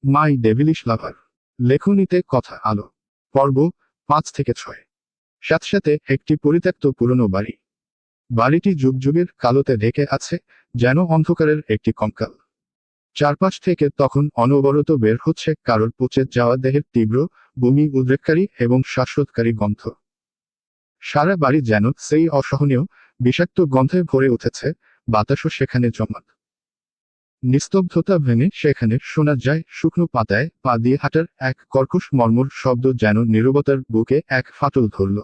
মাই devilish লাভার। লেখনীতে কথা আলো। পর্ব 5 থেকে 6। সাথে একটি পরিত্যক্ত পুরনো বাড়ি। বাড়িটি যুগ যুগের কালোতে ঢেকে আছে, যেন অন্ধকারের একটি কঙ্কাল। চারপাশ থেকে তখন অনবরত বের হচ্ছে কারোর পচে যাওয়া দেহের তীব্র, বমি উদ্রেককারী এবং শ্বাসরোধকারী গন্ধ। সারা বাড়ি যেন সেই অসহনীয়, বিষাক্ত গন্ধে ভরে উঠেছে, বাতাসও সেখানে জমাট। নিস্তব্ধতা ভেঙে সেখানে শোনা যায় শুকনো পাতায় পা দিয়ে হাঁটার এক কর্কশ মর্মর শব্দ, যেন নীরবতার বুকে এক ফাটল ধরল।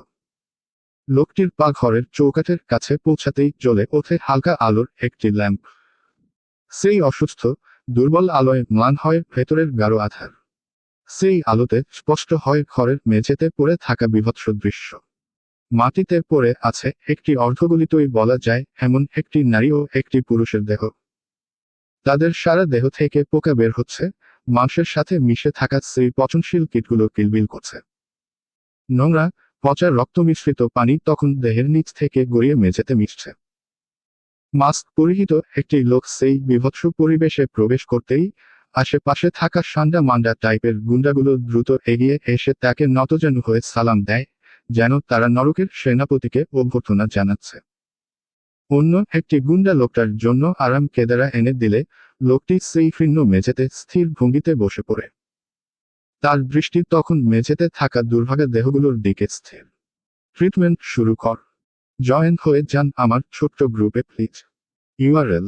লোকটির পা ঘরের চৌকাঠের কাছে পৌঁছাতেই জ্বলে ওঠে হালকা আলোর একটি ল্যাম্প। সেই অসুস্থ, দুর্বল আলোয় ম্লান হয় ভেতরের গাঢ় আধার। সেই আলোতে স্পষ্ট হয় ঘরের মেঝেতে পড়ে থাকা বীভৎস দৃশ্য। মাটিতে পড়ে আছে একটি অর্ধগলিতই বলা যায় এমন একটি নারী ও একটি পুরুষের দেহ। তাদের সারা দেহ থেকে পোকা বের হচ্ছে, মাংসের সাথে মিশে থাকা সেই পচনশীল কীটগুলো কিলবিল করছে। নোংরা, পচা রক্ত মিশ্রিত পানি তখন দেহের নিচ থেকে গড়িয়ে মেঝেতে মিশছে। মাস্ক পরিহিত একটি লোক সেই বিভৎস পরিবেশে প্রবেশ করতেই আশেপাশে থাকা সান্ডা মান্ডা টাইপের গুন্ডাগুলো দ্রুত এগিয়ে এসে তাকে নতজানু হয়ে সালাম দেয়, যেন তারা নরকের সেনাপতিকে অভ্যর্থনা জানাচ্ছে। অন্য একটি গুন্ডা লোকটার জন্য আরাম কেদারা এনে দিলে লোকটি সেই শীর্ণ মেঝেতে স্থির ভঙ্গিতে বসে পড়ে। তার দৃষ্টি তখন মেঝেতে থাকা দুর্ভাগা দেহগুলোর দিকে স্থির। ট্রিটমেন্ট শুরু কর। জয়েন হয়ে যান আমার ছোট্ট গ্রুপে প্লিজ। ইউআরএল।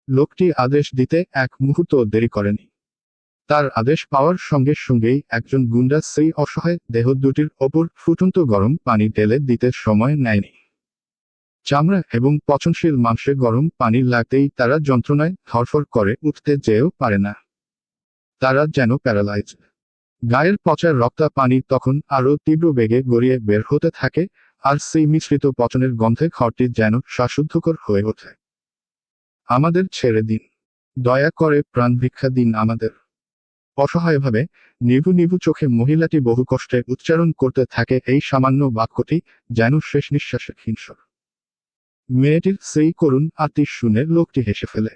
লোকটি আদেশ দিতে এক মুহূর্ত দেরি করেনি। তার আদেশ পাওয়ার সঙ্গে সঙ্গেই একজন গুন্ডা সেই অসহায় দেহ দুটির ওপর ফুটন্ত গরম পানি ঢেলে দিতে সময় নেয়নি। চামড়া এবং পচনশীল মাংসে গরম পানি লাগতেই তারা যন্ত্রণায় ধরফর করে উঠতে যেও পারে না। তারা যেন প্যারালাইজড। গায়ের পচা রক্তা পানি তখন আরও তীব্র বেগে গড়িয়ে বের হতে থাকে, আর সেই মিশ্রিত পচনের গন্ধে ঘরটি যেন শ্বাসরুদ্ধকর হয়ে ওঠে। আমাদের ছেড়ে দিন। দয়া করে প্রাণ ভিক্ষা দিন আমাদের। অসহায়ভাবে, নিভু নিভু চোখে মহিলাটি বহু কষ্টে উচ্চারণ করতে থাকে এই সামান্য বাক্যটি, যেন শেষ নিঃশ্বাসের হিংস্র। মেয়েটির সেই করুণ আর্তি শুনে লোকটি হেসে ফেলে।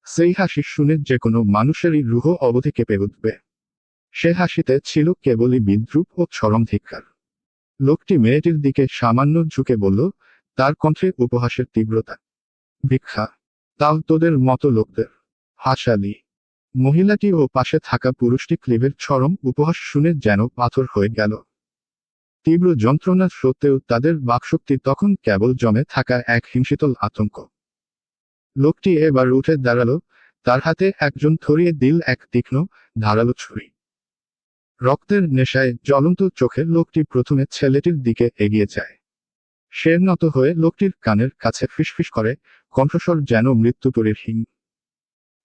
সেই হাসি শুনে যে কোনো মানুষেরই রুহ অবধি কেঁপে উঠবে। সে হাসিতে ছিল কেবলই বিদ্রুপ ও চরম ধিক্কার। লোকটি মেয়েটির দিকে সামান্য ঝুঁকে বলল, তার কণ্ঠে উপহাসের তীব্রতা। ভিক্ষা? তাও তোদের মতো লোকদের? হাসালি। মহিলাটি ও পাশে থাকা পুরুষটি ক্লিভের চরম উপহাস শুনে যেন পাথর হয়ে গেল। তীব্র যন্ত্রণা সত্ত্বেও তাদের বাকশক্তি তখন কেবল জমে থাকা এক হিমশীতল আতঙ্ক। লোকটি এবার উঠে দাঁড়ালো, তার হাতে একজন ধরিয়ে দিল এক তীক্ষ্ণ, ধারালো ছুরি। রক্তের নেশায় জ্বলন্ত চোখে লোকটি প্রথমে ছেলেটির দিকে এগিয়ে যায়। সে নত হয়ে লোকটির কানের কাছে ফিসফিস করে, কণ্ঠস্বর যেন মৃত্যুতরীর হিং।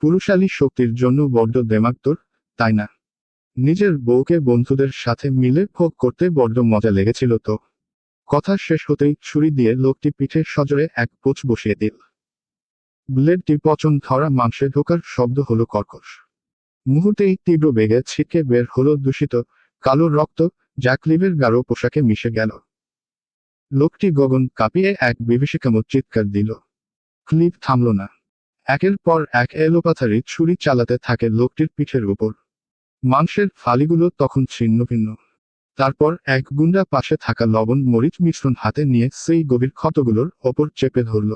পুরুষালী শক্তির জন্য বড্ড দেমাগ তোর, তাই না? নিজের বউকে বন্ধুদের সাথে মিলে ভোগ করতে বড্ড মজা লেগেছিল তো? কথা শেষ হতেই ছুরি দিয়ে লোকটি পিঠে সজোরে এক পোঁচ বসিয়ে দিল। ব্লেডটি পচন ধরা মাংসে ঢোকার শব্দ হলো কর্কশ। মুহূর্তেই তীব্র বেগে ছিটকে বের হলো দূষিত, কালো রক্ত, যা ক্লিভের গাঢ় পোশাকে মিশে গেল। লোকটি গগন কাঁপিয়ে এক বিভীষিকাময় চিৎকার দিল। ক্লিভ থামল না। একের পর এক এলোপাথারি ছুরি চালাতে থাকে লোকটির পিঠের উপর। মাংসের ফালিগুলো তখন ছিন্ন ভিন্ন। তারপর এক গুন্ডা পাশে থাকা লবণ মরিচ মিশ্রণ হাতে নিয়ে সেই গভীর ক্ষতগুলোর ওপর চেপে ধরল।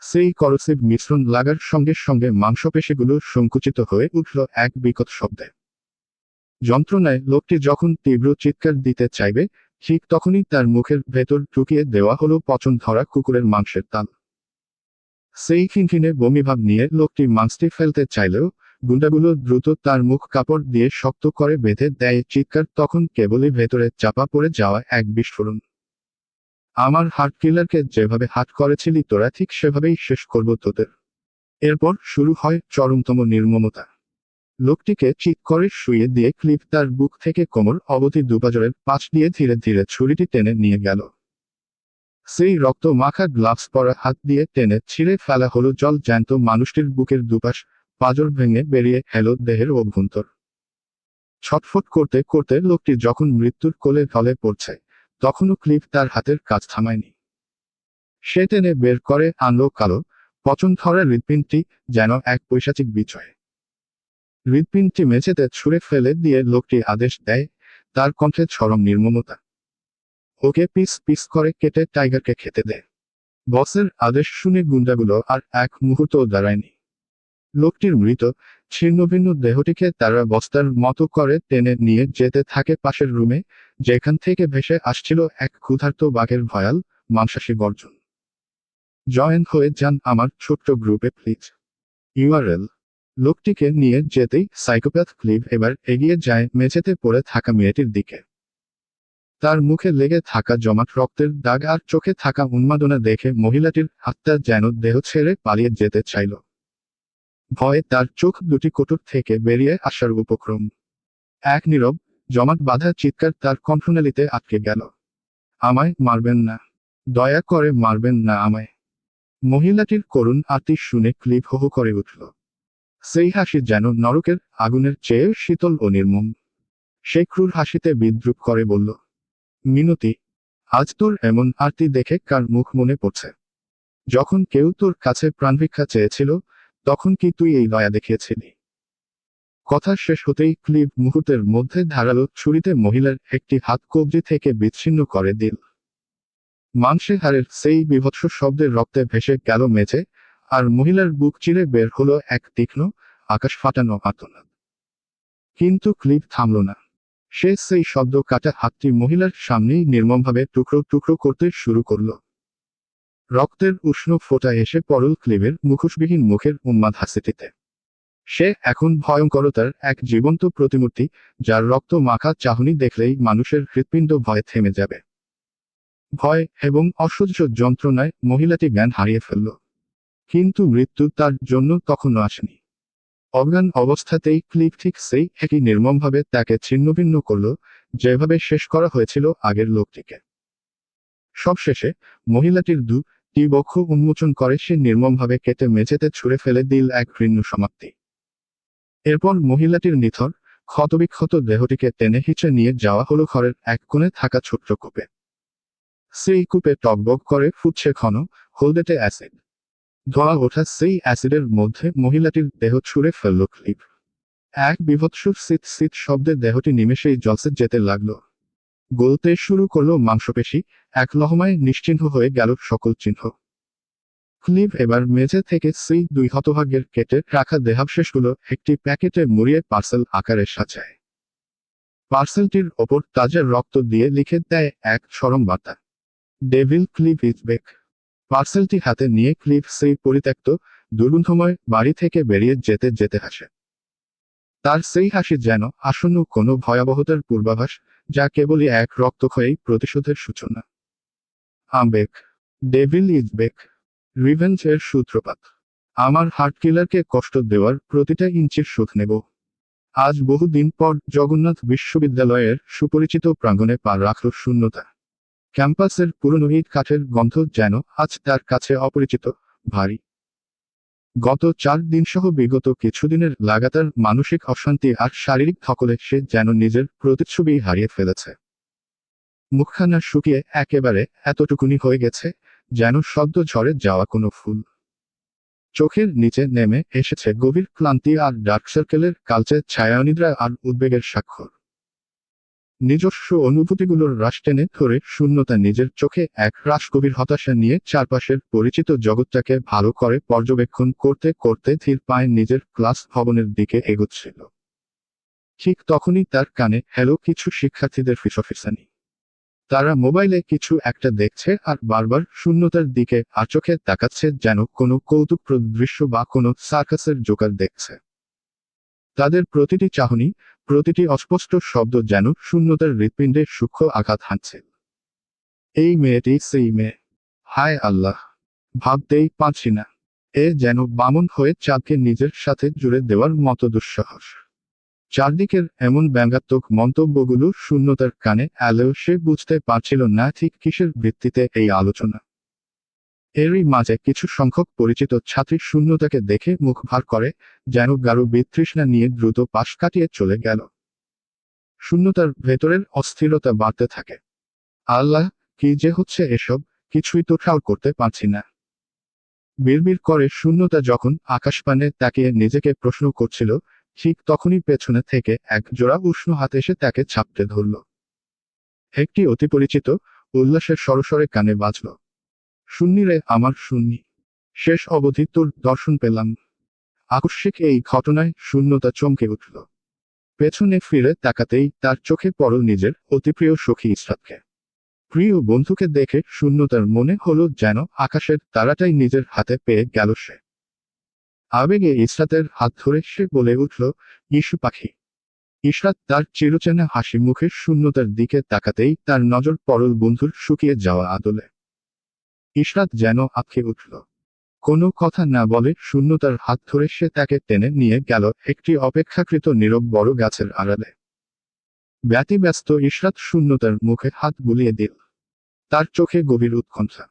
সেই করসিভ মিশ্রণ লাগার সঙ্গে সঙ্গে মাংসপেশিগুলো সংকুচিত হয়ে উঠল এক বিকট শব্দে। যন্ত্রণায় লোকটি যখন তীব্র চিৎকার দিতে চাইবে, ঠিক তখনই তার মুখের ভেতর ঢুকিয়ে দেওয়া হলো পচন ধরা কুকুরের মাংসের তাল। সেই খিনখিনে বমিভাব নিয়ে লোকটি মাংসটি ফেলতে চাইলেও গুন্ডাগুলো দ্রুত তার মুখ কাপড় দিয়ে শক্ত করে বেঁধে দেয়। চিৎকার তখন কেবলই ভেতরে চাপা পড়ে যাওয়া এক বিস্ফোরণ। আমার হার্ট কিলারকে যেভাবে হাত করেছিলি তোরা, ঠিক সেভাবেই শেষ করব তোদের। এরপর শুরু হয় চরমতম নির্মমতা। লোকটিকে চিৎ করে শুইয়ে দিয়ে ক্লিভ তার বুক থেকে কোমর অবধি দুপাজরের পাশ দিয়ে ধীরে ধীরে ছুরিটি টেনে নিয়ে গেল। সেই রক্ত মাখা গ্লাভস পরা হাত দিয়ে টেনে ছিঁড়ে ফেলা হলো জল জ্যান্ত মানুষটির বুকের দুপাশ, পাঁজর ভেঙে বেরিয়ে এলো দেহের অভ্যন্তর। ছটফট করতে করতে লোকটি যখন মৃত্যুর কোলে ঢলে পড়ছে, তখনও ক্লিভ তার হাতের কাজ থামায়নি। সে টেনে বের করে আনলো কালো, পচন ধরা হৃৎপিণ্ডটি, যেন এক পৈশাচিক বিজয়। হৃৎপিণ্ডটি মেঝেতে ছুঁড়ে ফেলে দিয়ে লোকটি আদেশ দেয়, তার কণ্ঠে চরম নির্মমতা। ওকে পিস পিস করে কেটে টাইগারকে খেতে দে। বসের আদেশ শুনে গুন্ডাগুলো আর এক মুহূর্ত দাঁড়ায়নি। লোকটির মৃত ছিন্নভিন্ন দেহটিকে তারা বস্তার মতো করে টেনে নিয়ে যেতে থাকে পাশের রুমে, যেখান থেকে ভেসে আসছিল এক ক্ষুধার্ত বাঘের ভয়াল মাংসাশী গর্জন। জয়েন হয়ে যান আমার ছোট্ট গ্রুপে প্লিজ। ইউআরএল। লোকটিকে নিয়ে যেতেই সাইকোপ্যাথ ক্লিভ এবার এগিয়ে যায় মেঝেতে পড়ে থাকা মেয়েটির দিকে। তার মুখে লেগে থাকা জমাট রক্তের দাগ আর চোখে থাকা উন্মাদনা দেখে মহিলাটির আত্মা যেন দেহ ছেড়ে পালিয়ে যেতে চাইল। ভয়ে তার চোখ দুটি কোটর থেকে বেরিয়ে আসার উপক্রম। এক নীরব জমাট বাঁধা চিৎকার তার কণ্ঠনালীতে আটকে গেল। আমায় মারবেন না, দয়া করে মারবেন না আমায়। মহিলাটির করুণ আর্তি শুনে ক্লিভ হো হো করে উঠল। সেই হাসি যেন নরকের আগুনের চেয়ে শীতল ও নির্মম। সে ক্রূর হাসিতে বিদ্রুপ করে বলল, মিনতি, আজ তোর এমন আরতি দেখে কার মুখ মনে পড়ছে? যখন কেউ তোর কাছে প্রাণভিক্ষা চেয়েছিল, তখন কি তুই এই দয়া দেখিয়েছিলি? কথা শেষ হতেই ক্লিভ মুহূর্তের মধ্যে ধারালো ছুরিতে মহিলার একটি হাত কবজি থেকে বিচ্ছিন্ন করে দিল। মাংসে হাড়ের সেই বীভৎস শব্দের রক্তে ভেসে গেল মেঝে, আর মহিলার বুক চিরে বের হলো এক তীক্ষ্ণ আকাশ ফাটানো আর্তনাদ। কিন্তু ক্লিভ থামল না। সে সেই শব্দ কাটা হাতটি মহিলার সামনেই নির্মমভাবে টুকরো টুকরো করতে শুরু করল। রক্তের উষ্ণ ফোঁটা এসে পড়ল ক্লিভের মুখোশবিহীন মুখের উন্মাদ হাসিটিতে। সে এখন ভয়ঙ্করতার এক জীবন্ত প্রতিমূর্তি, যার রক্ত মাখা চাহনি দেখলেই মানুষের হৃৎপিণ্ড ভয়ে থেমে যাবে। ভয় এবং অসহ্য যন্ত্রণায় মহিলাটি জ্ঞান হারিয়ে ফেলল। কিন্তু মৃত্যু তার জন্য তখনও আসেনি। অজ্ঞান অবস্থাতেই ক্লিভ ঠিক সেই একই নির্মমভাবে তাকে ছিন্নভিন্ন করল, যেভাবে শেষ করা হয়েছিল আগের লোকটিকে। সবশেষে মহিলাটির দুটি বক্ষ উন্মোচন করে সে নির্মমভাবে কেটে মেঝেতে ছুঁড়ে ফেলে দিল এক ঘৃণ্য সমাপ্তি। এরপর মহিলাটির নিথর ক্ষতবিক্ষত দেহটিকে টেনে হিঁচড়ে নিয়ে যাওয়া হলো ঘরের এক কোণে থাকা ছোট্ট কূপে। সেই কূপে টগবগ করে ফুটছে ঘন হলদেটে অ্যাসিড। ধোঁয়া ওঠা সেই অ্যাসিডের মধ্যে মহিলাটির দেহ ছুঁড়ে ফেলল ক্লিভ। এক বীভৎস সিট সিট শব্দে দেহটি নিমেষেই জলসে যেতে লাগল। গলতে শুরু করলো মাংসপেশি, এক লহমায় নিশ্চিহ্ন হয়ে গেল সকল চিহ্ন। ক্লিভ এবার মেঝে থেকে সেই দুই হতভাগ্যের কেটে রাখা দেহাবশেষগুলো একটি প্যাকেটে মুড়িয়ে পার্সেল আকারে সাজায়। পার্সেলটির ওপর তাজা রক্ত দিয়ে লিখে দেয় এক চরম বার্তা, ডেভিল ক্লিভ ইজ ব্যাক। পার্সেলটি হাতে নিয়ে ক্লিভ সেই পরিত্যক্ত দুর্গন্ধময় বাড়ি থেকে বেরিয়ে যেতে যেতে হাসে। তার সেই হাসি যেন আসন্ন কোনো ভয়াবহতার পূর্বাভাস, যা কেবলই এক রক্তক্ষয়ী প্রতিশোধের সূচনা। আম back, devil is back. Revenge এর সূত্রপাত। আমার হার্টকিলারকে কষ্ট দেওয়ার প্রতিটা ইঞ্চির শোধ নেব। আজ বহুদিন পর জগন্নাথ বিশ্ববিদ্যালয়ের সুপরিচিত প্রাঙ্গণে পা রাখল শূন্যতা। ক্যাম্পাসের পুরনো ইট কাঠের গন্ধ যেন আজ তার কাছে অপরিচিত, ভারী। গত 4 দিন সহ বিগত কিছুদিনের লাগাতার মানসিক অশান্তি আর শারীরিক ধকলে সে যেন নিজের প্রতিচ্ছবি হারিয়ে ফেলেছে। মুখখানা শুকিয়ে একেবারে এতটুকুনি হয়ে গেছে, যেন সদ্য ঝরে যাওয়া কোনো ফুল। চোখের নিচে নেমে এসেছে গভীর ক্লান্তি আর ডার্ক সার্কেলের কালচে ছায়ানিদ্রা আর উদ্বেগের স্বাক্ষর। নিজস্ব অনুভূতিগুলোর রাশ টেনে ধরে শূন্যতা নিজের চোখে এক রাশ গভীর হতাশা নিয়ে চারপাশের পরিচিত জগৎটাকে ভালো করে পর্যবেক্ষণ করতে করতে ধীর পায়ে নিজের ক্লাস ভবনের দিকে এগোচ্ছিল। ঠিক তখনই তার কানে হ্যালো কিছু শিক্ষার্থীদের ফিসফিসানি। তারা মোবাইলে কিছু একটা দেখছে আর বারবার শূন্যতার দিকে আচোখে তাকাচ্ছে, যেন কোনো কৌতুকপ্রদ দৃশ্য বা কোনো সার্কাসের জোকার দেখছে। তাদের প্রতিটি চাহনি, প্রতিটি অস্পষ্ট শব্দ যেন শূন্যতার হৃৎপিণ্ডে সূক্ষ্ম আঘাত হানছে। এই মেয়েটি সেই মেয়ে। হায় আল্লাহ, ভাবতেই পারছি না। এ যেন বামন হয়ে চাঁদকে নিজের সাথে জুড়ে দেওয়ার মতো দুঃসাহস। চারদিকের এমন ব্যঙ্গাত্মক মন্তব্যগুলো শূন্যতার কানে এলেও সে বুঝতে পারছিল না ঠিক কিসের ভিত্তিতে এই আলোচনা। এরই মাঝে কিছু সংখ্যক পরিচিত ছাত্রী শূন্যতাকে দেখে মুখ ভার করে, যেন গাঢ় বিতৃষ্ণা নিয়ে দ্রুত পাশ কাটিয়ে চলে গেল। শূন্যতার ভেতরের অস্থিরতা বাড়তে থাকে। আল্লাহ, কি যে হচ্ছে এসব, কিছুই তো খেয়াল করতে পারছি না। বিড়বিড় করে শূন্যতা যখন আকাশপানে তাকিয়ে নিজেকে প্রশ্ন করছিল, ঠিক তখনই পেছনে থেকে এক জোড়া উষ্ণ হাত এসে তাকে চাপটে ধরল। একটি অতি পরিচিত উল্লাসের স্বরস্বরে কানে বাজল, সুন্নি রে আমার সুন্নি, শেষ অবধি তোর দর্শন পেলাম। আকস্মিক এই ঘটনায় শূন্যতা চমকে উঠল। পেছনে ফিরে তাকাতেই তার চোখে পড়ল নিজের অতিপ্রিয় সখী ইসরাতকে। প্রিয় বন্ধুকে দেখে শূন্যতার মনে হলো যেন আকাশের তারাটাই নিজের হাতে পেয়ে গেল সে। আবেগে ইসরাতের হাত ধরে সে বলে উঠল, ইস্যু পাখি। ইসরাত তার চিরচেনা হাসি মুখে শূন্যতার দিকে তাকাতেই তার নজর পড়ল বন্ধুর শুকিয়ে যাওয়া আদলে। ইসরাত যেন আঁতকে উঠল। কোনো কথা না বলে শূন্যতার হাত ধরে সে তাকে টেনে নিয়ে গেল একটি অপেক্ষাকৃত নীরব বড় গাছের আড়ালে। ব্যতিব্যস্ত ইসরাত শূন্যতার মুখে হাত বুলিয়ে দিল। তার চোখে গভীর উৎকণ্ঠা।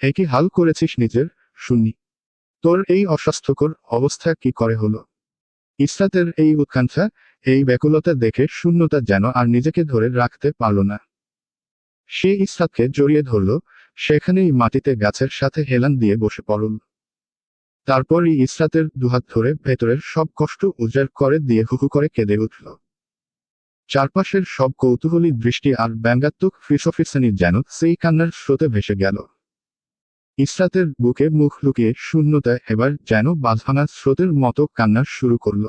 একই হাল করেছিস নিজের, সুন্নি? তোর এই অস্বাস্থ্যকর অবস্থা কি করে হলো? ইসরাতের এই উৎকণ্ঠা, এই ব্যাকুলতা দেখে শূন্যতা যেন আর নিজেকে ধরে রাখতে পারল না। সে ইসরাতকে জড়িয়ে ধরল, সেখানেই মাটিতে গাছের সাথে হেলান দিয়ে বসে পড়ল। তারপরই ইসরাতের দুহাত ধরে ভেতরের সব কষ্ট উজাড় করে দিয়ে হুহু করে কেঁদে উঠল। চারপাশের সব কৌতূহলী দৃষ্টি আর ব্যঙ্গাত্মক ফিসফিসানি যেন সেই কান্নার স্রোতে ভেসে গেল। ইসরাতের বুকে মুখ লুকিয়ে শূন্যতা এবার যেন বাঁধভাঙা স্রোতের মতো কান্না শুরু করল।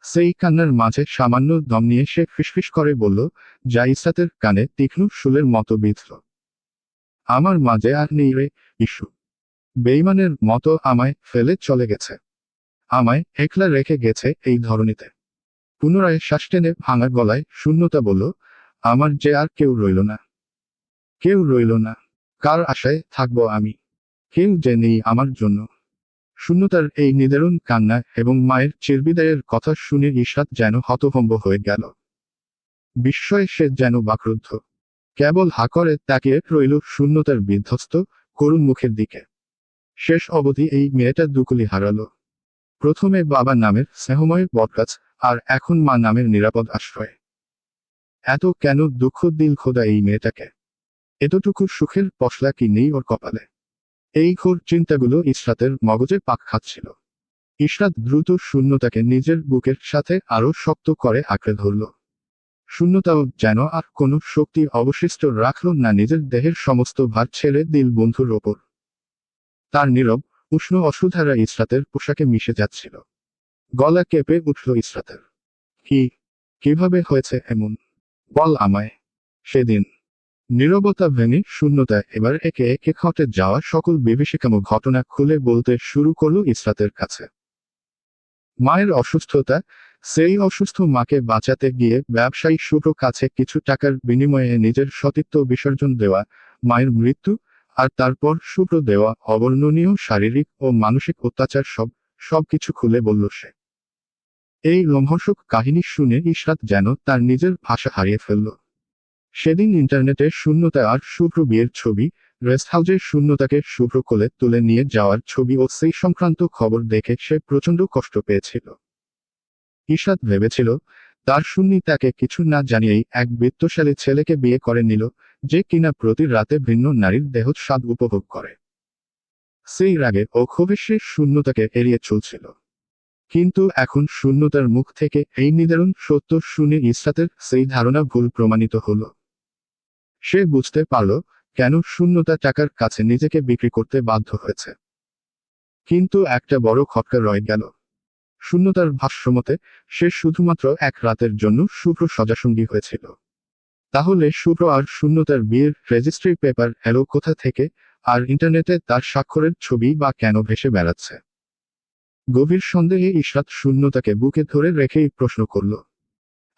সেই কান্নার মাঝে সামান্য দম নিয়ে সে ফিসফিস করে বলল, যা ইসরাতের কানে তীক্ষ্ণ শুলের মতো বিঁধল, আমার মাঝে আর নেই রে ইস্যু। বেইমানের মতো আমায় ফেলে চলে গেছে, আমায় একলা রেখে গেছে এই ধরনীতে। পুনরায় শ্বাস টেনে ভাঙা গলায় শূন্যতা বলল, আমার যে আর কেউ রইল না, কেউ রইল না। কার আশায় থাকবো আমি? কেউ যে নেই আমার জন্য। শূন্যতার এই নিদারুণ কান্না এবং মায়ের চিরবিদায়ের কথা শুনে ইসরাত যেন হতভম্ব হয়ে গেল। বিস্ময়ে সে যেন বাকরুদ্ধ। কেবল হা করে তাকিয়ে রইল শূন্যতার বিধ্বস্ত করুণ মুখের দিকে। শেষ অবধি এই মেয়েটা দুকুলি হারালো। প্রথমে বাবা নামের স্নেহময় বটগাছ, আর এখন মা নামের নিরাপদ আশ্রয়। এত কেন দুঃখ দিল খোদা এই মেয়েটাকে? এতটুকু সুখের পশলা কি নেই ওর কপালে? এই ঘোর চিন্তাগুলো ইসরাতের মগজে পাক খাচ্ছিল। ইসরাত দ্রুত শূন্যতাকে নিজের বুকের সাথে আরো শক্ত করে আঁকড়ে ধরল। শূন্যতাও যেন আর কোনো শক্তি অবশিষ্ট রাখল না, নিজের দেহের সমস্ত ভার ছেড়ে দিল বন্ধুর ওপর। তার নীরব উষ্ণ অশ্রুধারা ইসরাতের পোশাকে মিশে যাচ্ছিল। গলা কেঁপে উঠল ইসরাতের। কিভাবে হয়েছে এমন? বল আমায়। সেদিন নীরবতা ভেঙে শূন্যতা এবার একে একে ঘটে যাওয়া সকল বিভীষিকাম ঘটনা খুলে বলতে শুরু করল ইসরাতের কাছে। মায়ের অসুস্থতা, সেই অসুস্থ মাকে বাঁচাতে গিয়ে ব্যবসায়ী শুভ্র কাছে কিছু টাকার বিনিময়ে নিজের সতীত্ব বিসর্জন দেওয়া, মায়ের মৃত্যু, আর তারপর শুভ্র দেওয়া অবর্ণনীয় শারীরিক ও মানসিক অত্যাচার সবকিছু খুলে বলল সে। এই লোমহর্ষক কাহিনী শুনে ইসরাত যেন তার নিজের ভাষা হারিয়ে ফেলল। সেদিন ইন্টারনেটে শূন্যতা আর শুভ্র বিয়ের ছবি, রেস্ট হাউজে শূন্যতাকে শুভ্র কোলে তুলে নিয়ে যাওয়ার ছবি ও সেই সংক্রান্ত খবর দেখে সে প্রচণ্ড কষ্ট পেয়েছিল। ইসরাত ভেবেছিল, তার সুন্নি তাকে কিছু না জানিয়েই এক বিত্তশালী ছেলেকে বিয়ে করে নিল, যে কিনা প্রতি রাতে ভিন্ন নারীর দেহ স্বাদ উপভোগ করে। সেই রাগে ও ক্ষোভে সে শূন্যতাকে এড়িয়ে চলছিল। কিন্তু এখন শূন্যতার মুখ থেকে এই নিদারুণ সত্য শুনে ইসরাতের সেই ধারণা ভুল প্রমাণিত হলো। সে বুঝতে পারল কেন শূন্যতা টাকার কাছে নিজেকে বিক্রি করতে বাধ্য হয়েছে। কিন্তু একটা বড় খটকা রয়ে গেল। শূন্যতার ভাষ্যমতে সে শুধুমাত্র এক রাতের জন্য শুভ্র সজাসঙ্গী হয়েছিল। তাহলে শুভ্র আর শূন্যতার বিয়ের রেজিস্ট্রি পেপার এলো কোথা থেকে, আর ইন্টারনেটে তার স্বাক্ষরের ছবি বা কেন ভেসে বেড়াচ্ছে? গভীর সন্দেহে ইসরাত শূন্যতাকে বুকে ধরে রেখেই প্রশ্ন করল,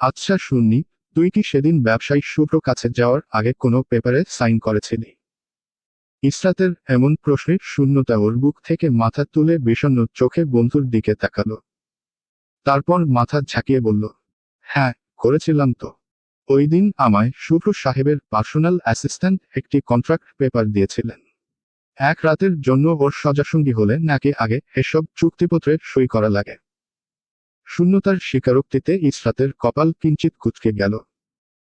আচ্ছা সুন্নি, তুই কি সেদিন ব্যবসায়ী শুভ্র কাছে যাওয়ার আগে কোনো পেপারে সাইন করেছিলি? ইসরাতের এমন প্রশ্নে শূন্যতা ওর বুক থেকে মাথা তুলে বিষণ্ণ চোখে বন্ধুর দিকে তাকালো। তারপর মাথা ঝাঁকিয়ে বলল, হ্যাঁ, করেছিলাম তো। ওই দিন আমায় শুভ্র সাহেবের পার্সোনাল অ্যাসিস্ট্যান্ট একটি কন্ট্রাক্ট পেপার দিয়েছিলেন। এক রাতের জন্য ওর সজাসঙ্গী হলে নাকি আগে এসব চুক্তিপত্রে সই করা লাগে। শূন্যতার স্বীকারোক্তিতে ইসরাতের কপাল কিঞ্চিত কুঁচকে গেল।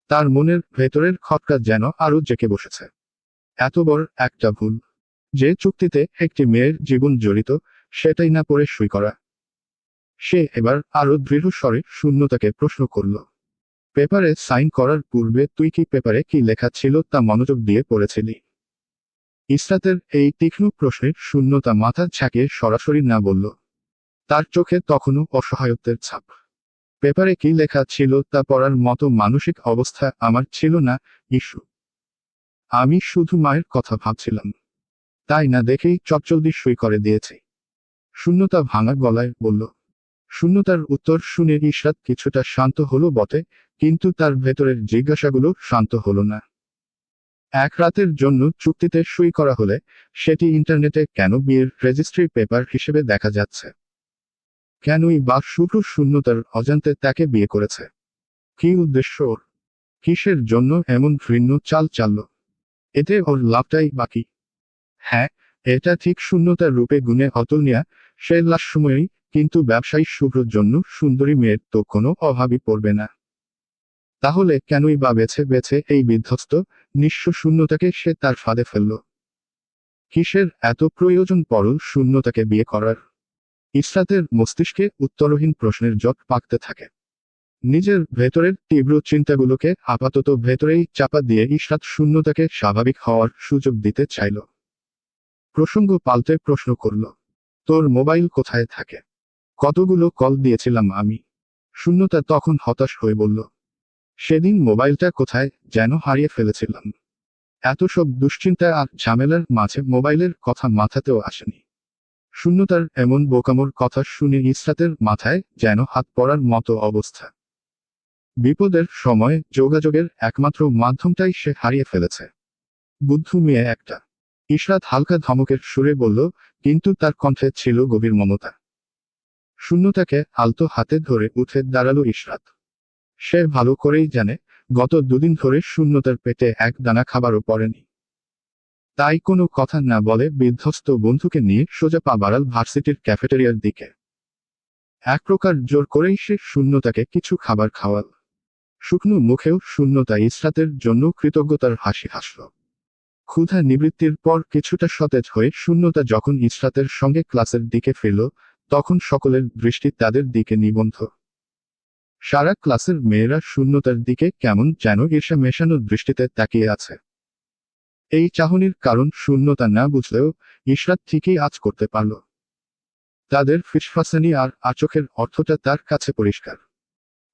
তার মনের ভেতরের খটকা যেন আরো জেঁকে বসেছে। এত বড় একটা ভুল, যে চুক্তিতে একটি মেয়ের জীবন জড়িত, সেটাই না পড়ে সই করা। সে এবার আরো দৃঢ় স্বরে শূন্যতাকে প্রশ্ন করল, পেপারে সাইন করার পূর্বে তুই কি পেপারে কি লেখা ছিল তা মনোযোগ দিয়ে পড়েছিলি? ইসরাতের এই তীক্ষ্ণ প্রশ্নে শূন্যতা মাথা ঝাঁকিয়ে সরাসরি না বলল। তার চোখে তখনও অসহায়ত্বের ছাপ। পেপারে কি লেখা ছিল তা পড়ার মতো মানসিক অবস্থা আমার ছিল না, ইস্যু। আমি শুধু মায়ের কথা ভাবছিলাম। তাই না দেখেই চটজলদি সই করে দিয়েছি। শূন্যতা ভাঙা গলায় বলল। শূন্যতার উত্তর শুনে ইশরাত কিছুটা শান্ত হলো বটে, কিন্তু তার ভেতরের জিজ্ঞাসাগুলো শান্ত হলো না। এক রাতের জন্য চুক্তিতে সই করা হলে সেটি ইন্টারনেটে কেন বিয়ের রেজিস্ট্রি পেপার হিসেবে দেখা যাচ্ছে? কেনই বা শুভ্র শূন্যতার অজান্তে তাকে বিয়ে করেছে? কি উদ্দেশ্য ওর? কিসের জন্য এমন ঘৃণ্য চাল চালল? এতে ওর লাভটাই বাকি। হ্যাঁ, এটা ঠিক, শূন্যতার রূপে গুণে অতুলনীয়া, সে লাস্যময়ী, কিন্তু ব্যবসায়ী শুভ্রর জন্য সুন্দরী মেয়ের তো কোনো অভাবই পড়বে না। তাহলে কেনই বা বেছে বেছে এই বিধ্বস্ত নিঃস্ব শূন্যতাকে সে তার ফাঁদে ফেলল? কিসের এত প্রয়োজন পরল শূন্যতাকে বিয়ে করার? ইসরাতের মস্তিষ্কে উত্তরহীন প্রশ্নের জট পাকতে থাকে। নিজের ভেতরের তীব্র চিন্তাগুলোকে আপাতত ভেতরেই চাপা দিয়ে ইসরাত শূন্যতাকে স্বাভাবিক হওয়ার সুযোগ দিতে চাইল। প্রসঙ্গ পাল্টে প্রশ্ন করল, তোর মোবাইল কোথায় থাকে? কতগুলো কল দিয়েছিলাম আমি। শূন্যতা তখন হতাশ হয়ে বলল, সেদিন মোবাইলটা কোথায় যেন হারিয়ে ফেলেছিলাম। এত সব দুশ্চিন্তা আর ঝামেলার মাঝে মোবাইলের কথা মাথাতেও আসেনি। শূন্যতার এমন বোকামোর কথা শুনে ইসরাতের মাথায় যেন হাত পড়ার মতো অবস্থা। বিপদের সময় যোগাযোগের একমাত্র মাধ্যমটাই সে হারিয়ে ফেলেছে। বুদ্ধু মেয়ে একটা। ইশরাত হালকা ধমকের সুরে বলল, কিন্তু তার কণ্ঠে ছিল গভীর মমতা। শূন্যতাকে আলতো হাতে ধরে উঠে দাঁড়ালো ইশরাত। সে ভালো করেই জানে, গত দুদিন ধরে শূন্যতার পেটে এক দানা খাবারও পড়েনি। তাই কোনো কথা না বলে বিধ্বস্ত বন্ধুকে নিয়ে সোজা পা বাড়াল ভার্সিটির ক্যাফেটেরিয়ার দিকে। এক প্রকার জোর করেই সে শূন্যতাকে কিছু খাবার খাওয়াল। শুকনো মুখেও শূন্যতা ইসরাতের জন্য কৃতজ্ঞতার হাসি হাসল। ক্ষুধা নিবৃত্তির পর কিছুটা সতেজ হয়ে শূন্যতা যখন ইসরাতের সঙ্গে ক্লাসের দিকে ফিরল, তখন সকলের দৃষ্টি তাদের দিকে নিবদ্ধ। সারা ক্লাসের মেয়েরা শূন্যতার দিকে কেমন যেন ঈর্ষা মেশানো দৃষ্টিতে তাকিয়ে আছে। এই চাহনির কারণ শূন্যতা না বুঝলেও ইশরাত ঠিকই আঁচ করতে পারল। তাদের ফিসফাসানি আর আচোখের অর্থটা তার কাছে পরিষ্কার।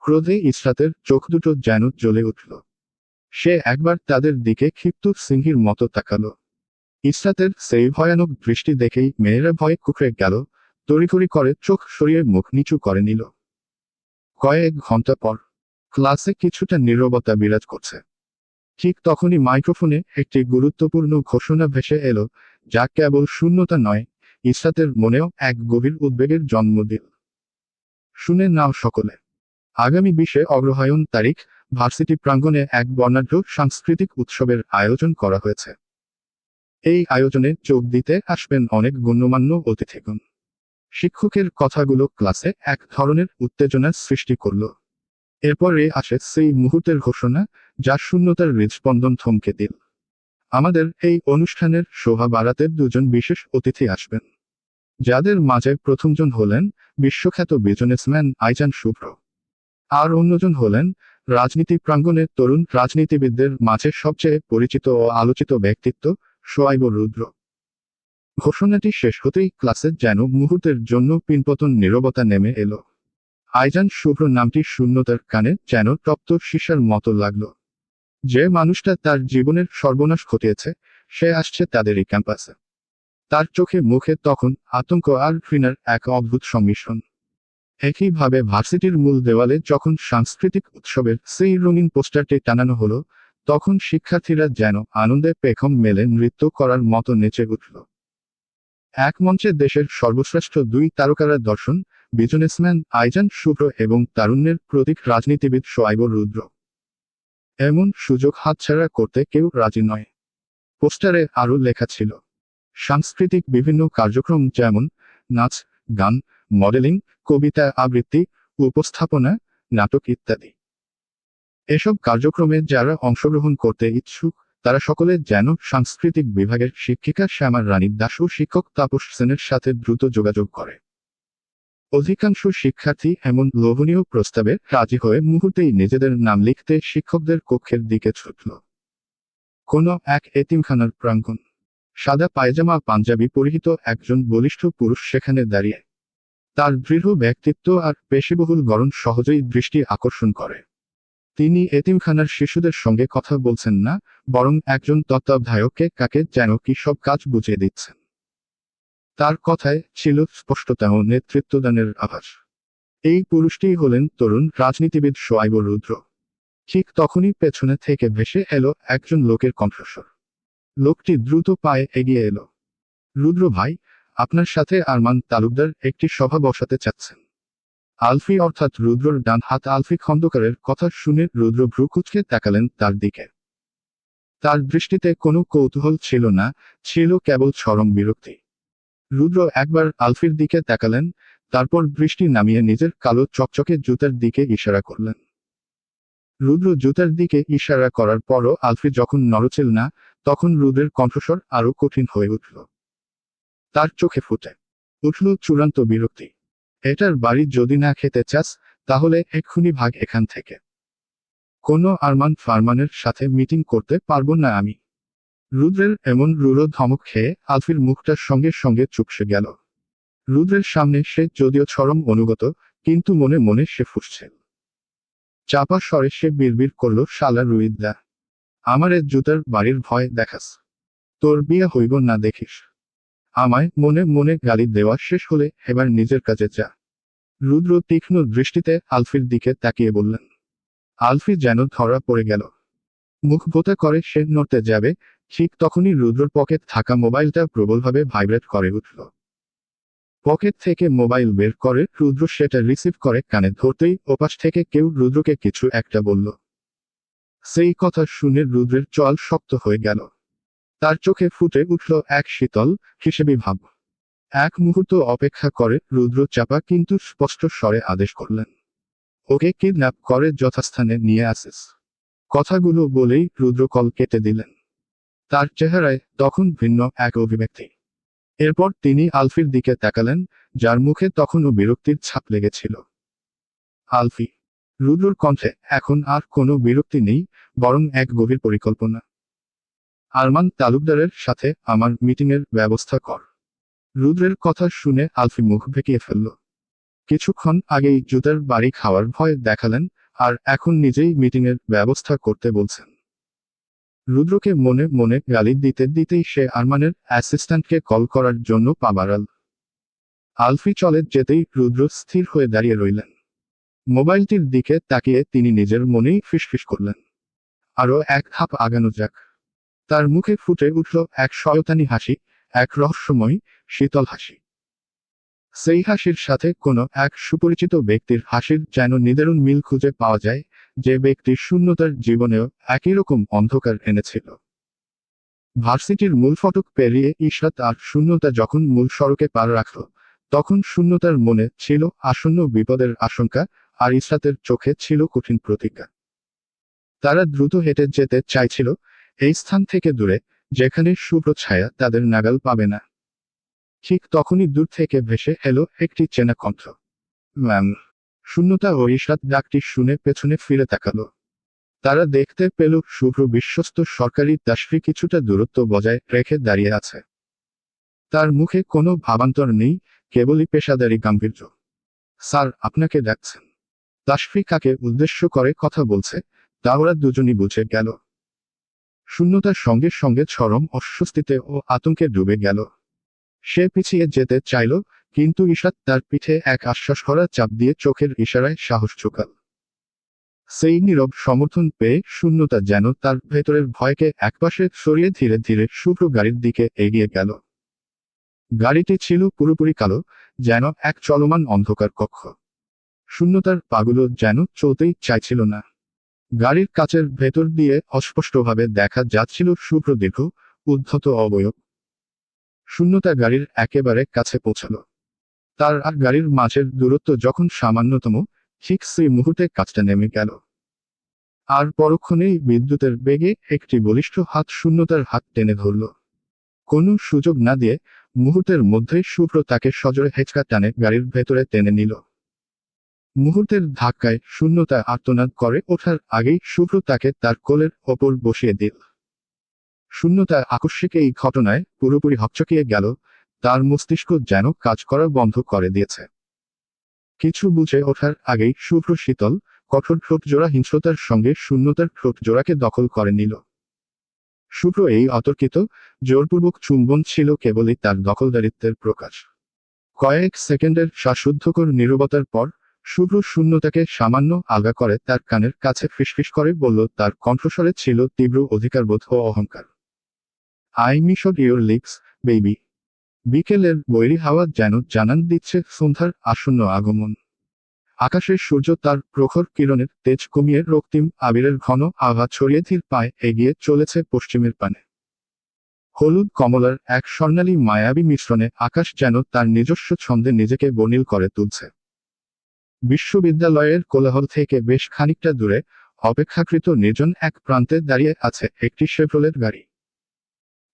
ক্রোধে ইশরাতের চোখ দুটো যেন জ্বলে উঠল। সে একবার তাদের দিকে ক্ষিপ্ত সিংহীর মতো তাকালো। ইশরাতের সেই ভয়ানক দৃষ্টি দেখেই মেয়েরা ভয়ে কুঁকড়ে গেল, তড়িঘড়ি করে চোখ সরিয়ে মুখ নিচু করে নিল। কয়েক ঘন্টা পর ক্লাসে কিছুটা নীরবতা বিরাজ করছে। ঠিক তখনই মাইক্রোফোনে একটি গুরুত্বপূর্ণ ঘোষণা ভেসে এলো, যা কেবল শূন্যতা নয়, ইশরাতের মনেও এক গভীর উদ্বেগের জন্ম দিল। শুনে নাও সকলে, আগামী 20 অগ্রহায়ণ তারিখ ভার্সিটি প্রাঙ্গণে এক বর্ণাঢ্য সাংস্কৃতিক উৎসবের আয়োজন করা হয়েছে। এই আয়োজনে যোগ দিতে আসবেন অনেক গণ্যমান্য অতিথিগণ। শিক্ষকের কথাগুলো ক্লাসে এক ধরনের উত্তেজনার সৃষ্টি করল। এরপরে আসে সেই মুহূর্তের ঘোষণা, যা শূন্যতার হৃদস্পন্দন থমকে দিল। আমাদের এই অনুষ্ঠানের শোভা বাড়াতে দুজন বিশেষ অতিথি আসবেন, যাদের মাঝে প্রথমজন হলেন বিশ্বখ্যাত বিজনেসম্যান আইজান শুভ্র, আর অন্যজন হলেন রাজনীতি প্রাঙ্গণে তরুণ রাজনীতিবিদদের মাঝে সবচেয়ে পরিচিত ও আলোচিত ব্যক্তিত্ব শোয়াইব রুদ্র। ঘোষণাটি শেষ হতেই ক্লাসে যেন মুহূর্তের জন্য পিনপতন নীরবতা নেমে এলো। আইজান শুভ্র নামটি শূন্যতার কানে যেন তপ্ত সীসার মতো লাগলো। যে মানুষটা তার জীবনের সর্বনাশ ঘটিয়েছে, সে আসছে তাদেরই ক্যাম্পাসে। তার চোখে মুখে তখন আতঙ্ক আর ঘৃণার এক অদ্ভুত সংমিশ্রণ। একইভাবে ভার্সিটির মূল দেওয়ালে যখন সাংস্কৃতিক উৎসবের সেই রঙিন পোস্টারটি টানানো হলো, তখন শিক্ষার্থীরা যেন আনন্দে পেখম মেলে নৃত্য করার মতো নেচে উঠল। এক মঞ্চে দেশের সর্বশ্রেষ্ঠ দুই তারকারা দর্শন, বিজনেসম্যান আইজান শুভ্র এবং তারুণ্যের প্রতীক রাজনীতিবিদ শোয়াইব রুদ্র। এমন সুযোগ হাতছাড়া করতে কেউ রাজি নয়। পোস্টারে আরও লেখা ছিল, সাংস্কৃতিক বিভিন্ন কার্যক্রম যেমন নাচ, গান, মডেলিং, কবিতা আবৃত্তি, উপস্থাপনা, নাটক ইত্যাদি। এসব কার্যক্রমে যারা অংশগ্রহণ করতে ইচ্ছুক, তারা সকলে যেন সাংস্কৃতিক বিভাগের শিক্ষিকা শ্যামা রানী দাস ও শিক্ষক তাপস সেনের সাথে দ্রুত যোগাযোগ করে। অধিকাংশ শিক্ষার্থী এমন লোভনীয় প্রস্তাবে রাজি হয়ে মুহূর্তেই নিজেদের নাম লিখতে শিক্ষকদের কক্ষের দিকে ছুটল। কোনো এক এতিমখানার প্রাঙ্গণ। সাদা পায়জামা পাঞ্জাবি পরিহিত একজন বলিষ্ঠ পুরুষ সেখানে দাঁড়িয়ে। তার দৃঢ় ব্যক্তিত্ব আর পেশিবহুল গড়ন সহজেই দৃষ্টি আকর্ষণ করে। তিনি এতিমখানার শিশুদের সঙ্গে কথা বলছেন না, বরং একজন তত্ত্বাবধায়ককে কাকে যেন কি সব কাজ বুঝিয়ে দিচ্ছেন। তার কথায় ছিল স্পষ্টতা ও নেতৃত্বদানের আভাস। এই পুরুষটিই হলেন তরুণ রাজনীতিবিদ শোয়াইব রুদ্র। ঠিক তখনই পেছনে থেকে ভেসে এলো একজন লোকের কণ্ঠস্বর। লোকটি দ্রুত পায়ে এগিয়ে এলো। রুদ্র ভাই, আপনার সাথে আরমান তালুকদার একটি সভা বসাতে চাচ্ছেন। আলফি অর্থাৎ রুদ্রর ডান হাত আলফি খন্দকারের কথা শুনে রুদ্র ভ্রু কুঁচকে তাকালেন তার দিকে। তার দৃষ্টিতে কোনো কৌতূহল ছিল না, ছিল কেবল চরম বিরক্তি। রুদ্র একবার আলফির দিকে তাকালেন, তারপর দৃষ্টি নামিয়ে নিজের কালো চকচকে জুতার দিকে ইশারা করলেন। রুদ্র জুতার দিকে ইশারা করার পরও আলফি যখন নড়ছিল না, তখন রুদ্রের কণ্ঠস্বর আরো কঠিন হয়ে উঠল। তার চোখে ফুটে উঠল চূড়ান্ত বিরক্তি। এটার বাড়ি যদি না খেতে চাস, তাহলে এক্ষুনি ভাগ এখান থেকে। কোনো আরমান ফারমানের সাথে মিটিং করতে পারবো না আমি। রুদ্রের এমন রূঢ় ধমক খেয়ে আলফির মুখটার সঙ্গে সঙ্গে চুপসে গেল। রুদ্রের সামনে সে যদিও চরম অনুগত, কিন্তু মনে মনে সে ফুঁসছিল। চাপা স্বরে সে বিড়বিড় করল, শালা রুইদা, আমারে জুতার বাড়ির ভয় দেখাস? তোর বিয়ে হইব না দেখিস। আমায় মনে মনে গালি দেওয়া শেষ হলে এবার নিজের কাজে যা। রুদ্র তীক্ষ্ণ দৃষ্টিতে আলফির দিকে তাকিয়ে বললেন। আলফি যেন ধরা পড়ে গেল। মুখ ভোতা করে সে নড়তে যাবে, ঠিক তখনই রুদ্রর পকেট থাকা মোবাইলটা প্রবলভাবে ভাইব্রেট করে উঠল। পকেট থেকে মোবাইল বের করে রুদ্র সেটা রিসিভ করে কানে ধরতেই ওপাশ থেকে কেউ রুদ্রকে কিছু একটা বলল। সেই কথা শুনে রুদ্রের চোয়াল শক্ত হয়ে গেল। তার চোখে ফুটে উঠল এক শীতল, হিসেবি ভাব। এক মুহূর্ত অপেক্ষা করে রুদ্র চাপা কিন্তু স্পষ্ট স্বরে আদেশ করলেন। ওকে কিডন্যাপ করে যথাস্থানে নিয়ে আসিস। কথাগুলো বলেই রুদ্র কল কেটে দিলেন। তার চেহারায় তখন ভিন্ন এক অভিব্যক্তি। এরপর তিনি আলফির দিকে তাকালেন, যার মুখে তখনও বিরক্তির ছাপ লেগেছিল। আলফি। রুদ্রর কণ্ঠে এখন আর কোনো বিরক্তি নেই, বরং এক গভীর পরিকল্পনা। আরমান তালুকদারের সাথে আমার মিটিংয়ের ব্যবস্থা কর। রুদ্রের কথা শুনে আলফি মুখ বেঁকিয়ে ফেলল। কিছুক্ষণ আগেই জুতার বাড়ি খাওয়ার ভয় দেখালেন, আর এখন নিজেই মিটিংয়ের ব্যবস্থা করতে বলছেন। রুদ্রকে মনে মনে গালি দিতে দিতেই সে আরমানের অ্যাসিস্ট্যান্টকে কল করার জন্য পা বাড়াল। আলফি চলে যেতেই রুদ্র স্থির হয়ে দাঁড়িয়ে রইলেন। মোবাইলটির দিকে তাকিয়ে তিনি নিজের মনেই ফিসফিস করলেন, আরও এক ধাপ আগানো যাক। তার মুখে ফুটে উঠল এক শয়তানি হাসি, এক রহস্যময় শীতল হাসি। সেই হাসির সাথে কোনো এক সুপরিচিত ব্যক্তির হাসির যেন নিদারুণ মিল খুঁজে পাওয়া যায়, যে ব্যক্তির শূন্যতার জীবনেও একই রকম অন্ধকার এনেছিল। ভার্সিটির মূল ফটক পেরিয়ে ইশরাত আর শূন্যতা যখন মূল সড়কে পার রাখল, তখন শূন্যতার মনে ছিল আসন্ন বিপদের আশঙ্কা, আর ইশরাতের চোখে ছিল কঠিন প্রতিজ্ঞা। তারা দ্রুত হেঁটে যেতে চাইছিল, এই স্থান থেকে দূরে, যেখানে শুভ্র ছায়া তাদের নাগাল পাবে না। ঠিক তখনই দূর থেকে ভেসে এলো একটি চেনা কণ্ঠ। ম্যাম। শূন্যতা ও ইশরাত ডাকটি শুনে পেছনে ফিরে তাকালো। তারা দেখতে পেল শুভ্র বিশ্বস্ত সরকারি দাসী কিছুটা দূরত্ব বজায় রেখে দাঁড়িয়ে আছে। তার মুখে কোনো ভাবান্তর নেই, কেবলই পেশাদারি গাম্ভীর্য। স্যার, আপনাকে ডাকছেন। দাসী কাকে উদ্দেশ্য করে কথা বলছে, তা ওরা দুজনই বুঝে গেল। শূন্যতার সঙ্গে সঙ্গে চরম অস্বস্তিতে ও আতঙ্কে ডুবে গেল। সে পিছিয়ে যেতে চাইল, কিন্তু ইশরাত তার পিঠে এক আশ্বাস ভরা চাপ দিয়ে চোখের ইশারায় সাহস জোগাল। সেই নীরব সমর্থন পেয়ে শূন্যতা যেন তার ভেতরের ভয়কে একপাশে সরিয়ে ধীরে ধীরে শুভ্র গাড়ির দিকে এগিয়ে গেল। গাড়িটি ছিল পুরোপুরি কালো, যেন এক চলমান অন্ধকার কক্ষ। শূন্যতার পাগুলো যেন চলতেই চাইছিল না। গাড়ির কাচের ভেতর দিয়ে অস্পষ্টভাবে দেখা যাচ্ছিল শুভ্র দীর্ঘ, উদ্ধত অবয়ব। শূন্যতা গাড়ির একেবারে কাছে পৌঁছাল। তার আর গাড়ির মাঝের দূরত্ব যখন সামান্যতম, ঠিক সেই মুহূর্তে কাজটা নেমে গেল। আর পরক্ষণেই বিদ্যুতের বেগে একটি বলিষ্ঠ হাত শূন্যতার হাত টেনে ধরল। কোনো সুযোগ না দিয়ে মুহূর্তের মধ্যেই শুভ্র তাকে সজোরে হেঁচকা টানে গাড়ির ভেতরে টেনে নিল। মুহূর্তের ধাক্কায় শূন্যতা আর্তনাদ করে ওঠার আগেই শুভ্র তাকে তার কোলের ওপর বসিয়ে দিল। শূন্যতা আকস্মিক এই ঘটনায় পুরোপুরি হকচকিয়ে গেল, তার মস্তিষ্ক যেন কাজ করা বন্ধ করে দিয়েছে। কিছু বুঝে ওঠার আগেই শুভ্র শীতল কঠোর ঠোঁটজোড়া হিংস্রতার সঙ্গে শূন্যতার ঠোঁটজোড়াকে দখল করে নিল। শুভ্র এই অতর্কিত জোরপূর্বক চুম্বন ছিল কেবলই তার দখলদারিত্বের প্রকাশ। কয়েক সেকেন্ডের শ্বাসরুদ্ধকর নীরবতার পর শুভ্র শূন্যতাকে সামান্য আলগা করে তার কানের কাছে ফিসফিস করে বলল, তার কণ্ঠস্বরে ছিল তীব্র অধিকারবোধ ও অহংকার। I miss your lips, baby. বিকেলের বৈরী হাওয়া যেন জানান দিচ্ছে সন্ধ্যার আসন্ন আগমন। আকাশের সূর্য তার প্রখর কিরণের তেজ কমিয়ে রক্তিম আবিরের ঘন আভা ছড়িয়ে ধীর পায়ে এগিয়ে চলেছে পশ্চিমের পানে। হলুদ কমলার এক স্বর্ণালী মায়াবী মিশ্রণে আকাশ যেন তার নিজস্ব ছন্দে নিজেকে বর্ণিল করে তুলছে। বিশ্ববিদ্যালয়ের কোলাহল থেকে বেশ খানিকটা দূরে অপেক্ষাকৃত নির্জন এক প্রান্তে দাঁড়িয়ে আছে একটি শেভরলেট গাড়ি।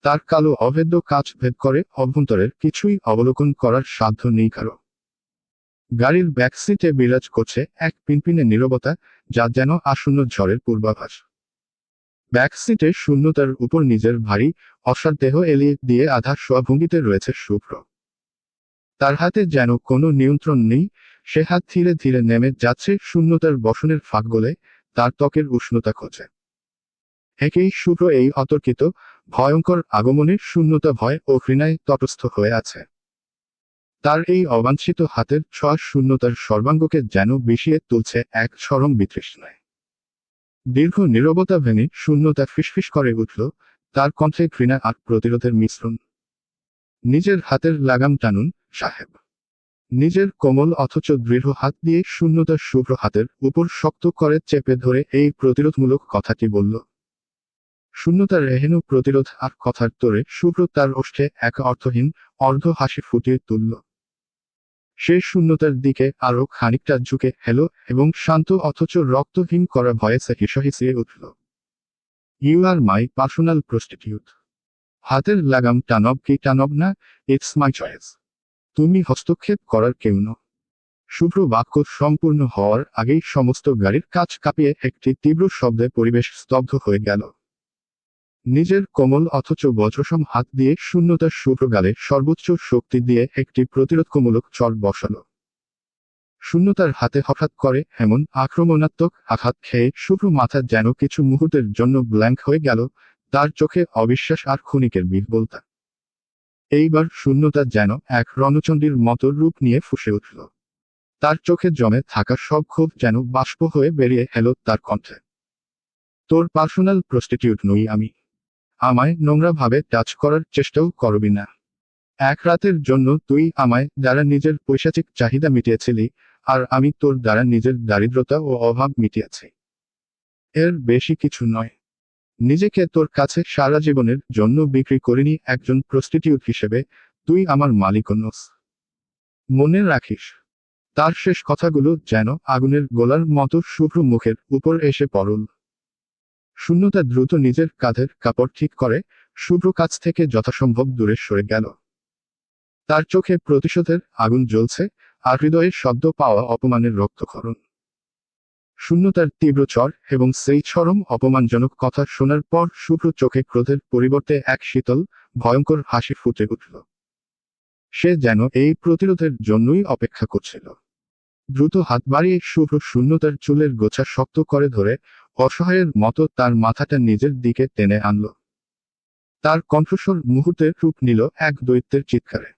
তার কালো অভেদ্য কাচ ভেদ করে অভ্যন্তরের কিছুই অবলোকন করার সাধ্য নেই কারো। গাড়ির ব্যাকসিটে বিরাজ করছে এক পিনপিনে নীরবতা, যা যেন আসন্ন ঝড়ের পূর্বাভাস। ব্যাকসিটে শূন্যতার উপর নিজের ভারী অসার দেহ এলিয়ে দিয়ে আধা শোয়া ভঙ্গিতে রয়েছে শুভ্র। তার হাতে যেন কোনো নিয়ন্ত্রণ নেই, সে হাত ধীরে ধীরে নেমে যাচ্ছে শূন্যতার বসনের ফাঁক গলে, তার ত্বকের উষ্ণতা খোঁজে। একেই শুভ্র এই অতর্কিত ভয়ঙ্কর আগমনের শূন্যতা ভয় ও ঘৃণায় তটস্থ হয়ে আছে। তার এই অবাঞ্ছিত হাতের ছোঁয়া শূন্যতার সর্বাঙ্গকে যেন বিষিয়ে তুলছে এক চরম বিতৃষ্ণায়। দীর্ঘ নীরবতা ভেঙে শূন্যতা ফিসফিস করে উঠল, তার কণ্ঠে ঘৃণা আর প্রতিরোধের মিশ্রণ। নিজের হাতের লাগাম টানুন, সাহেব। নিজের কোমল অথচ দৃঢ় হাত দিয়ে শূন্যতার শুভ্র হাতের উপর শক্ত করে চেপে ধরে এই প্রতিরোধমূলক কথাটি বলল। শূন্যতার এহেন প্রতিরোধ আর কথার তোড়ে শুভ্র তার ওষ্ঠে এক অর্থহীন অর্ধ হাসি ফুটিয়ে তুলল। সে শূন্যতার দিকে আরো খানিকটা ঝুঁকে হেল এবং শান্ত অথচ রক্তহীন করা ভয়েসে হিসহিসিয়ে উঠল। You are my personal prostitute. হাতের লাগাম টানব কি টানব না, ইটস মাই চয়েস। তুমি হস্তক্ষেপ করার কেউ নও। শুভ্র বাক্য সম্পূর্ণ হওয়ার আগেই সমস্ত গাড়ির কাঁচ কাঁপিয়ে একটি তীব্র শব্দে পরিবেশ স্তব্ধ হয়ে গেল। নিজের কোমল অথচ বজ্রসম হাত দিয়ে শূন্যতার শুভ্র গালে সর্বোচ্চ শক্তি দিয়ে একটি প্রতিরোধমূলক চর বসালো। শূন্যতার হাতে হঠাৎ করে এমন আক্রমণাত্মক আঘাত খেয়ে শুভ্র মাথা যেন কিছু মুহূর্তের জন্য ব্ল্যাঙ্ক হয়ে গেল, তার চোখে অবিশ্বাস আর ক্ষণিকের বিহ্বলতা। এইবার শূন্যতা যেন এক রণচণ্ডীর মতো রূপ নিয়ে ফুঁসে উঠল। তার চোখে জমে থাকা সব ক্ষোভ যেন বাষ্প হয়ে বেরিয়ে এলো তার কণ্ঠে। তোর পার্সোনাল প্রস্টিটিউট নই আমি। আমায় নোংরাভাবে টাচ করার চেষ্টাও করবি না। এক রাতের জন্য তুই আমায় দ্বারা নিজের পৈশাচিক চাহিদা মিটিয়েছিলি, আর আমি তোর দ্বারা নিজের দারিদ্রতা ও অভাব মিটিয়েছি। এর বেশি কিছু নয়। নিজেকে তোর কাছে সারা জীবনের জন্য বিক্রি করিনি একজন প্রস্টিটিউট হিসেবে, তুই আমার মালিকও নস। মনে রাখিস। তার শেষ কথাগুলো যেন আগুনের গোলার মতো শুভ্র মুখের উপর এসে পড়ল। শূন্যতা দ্রুত নিজের কাঁধের কাপড় ঠিক করে শুভ্র কাছ থেকে যথাসম্ভব দূরে সরে গেল। তার চোখে প্রতিশোধের আগুন জ্বলছে, আর হৃদয়ে সদ্য পাওয়া অপমানের রক্তক্ষরণ। শূন্যতার তীব্র চর এবং সেই চরম অপমানজনক কথা শোনার পর শুভ্র চোখে ক্রোধের পরিবর্তে এক শীতল ভয়ঙ্কর হাসি ফুটে উঠল। সে যেন এই প্রতিরোধের জন্যই অপেক্ষা করছিল। দ্রুত হাত বাড়িয়ে শুভ্র শূন্যতার চুলের গোছা শক্ত করে ধরে অসহায়ের মতো তার মাথাটা নিজের দিকে টেনে আনল। তার কণ্ঠস্বর মুহূর্তে রূপ নিল এক দৈত্যের চিৎকারে।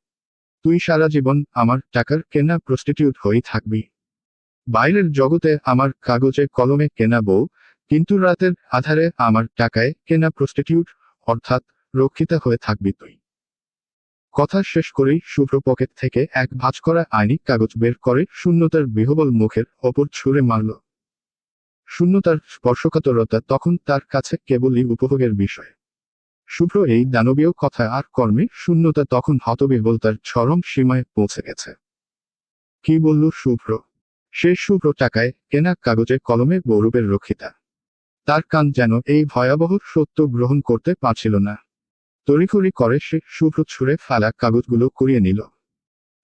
তুই সারা জীবন আমার টাকার কেনা প্রস্টিটিউট হয়েই থাকবি। বাইরের জগতে আমার কাগজে কলমে কেনা বউ, কিন্তু রাতের আধারে আমার টাকায় কেনা প্রস্টিটিউট, অর্থাৎ রক্ষিতা হয়ে থাকবি তুই। কথা শেষ করেই শুভ্র পকেট থেকে এক ভাঁজ করা আইনি কাগজ বের করে শূন্যতার বিহবল মুখের ওপর ছুঁড়ে মারল। শূন্যতার স্পর্শকাতরতা তখন তার কাছে কেবলই উপভোগের বিষয়। শুভ্র এই দানবীয় কথা আর কর্মে শূন্যতা তখন হতবিহ্বলতার চরম সীমায় পৌঁছে গেছে। কি বলল শুভ্র? সে শুভ্র টাকায় কেনা কাগজে কলমে বৌরূপের রক্ষিতা। তার কান যেন এই ভয়াবহ সত্য গ্রহণ করতে পারছিল না। তড়িঘড়ি করে সে শুভ্র ছুঁড়ে ফেলা কাগজগুলো কুড়িয়ে নিল।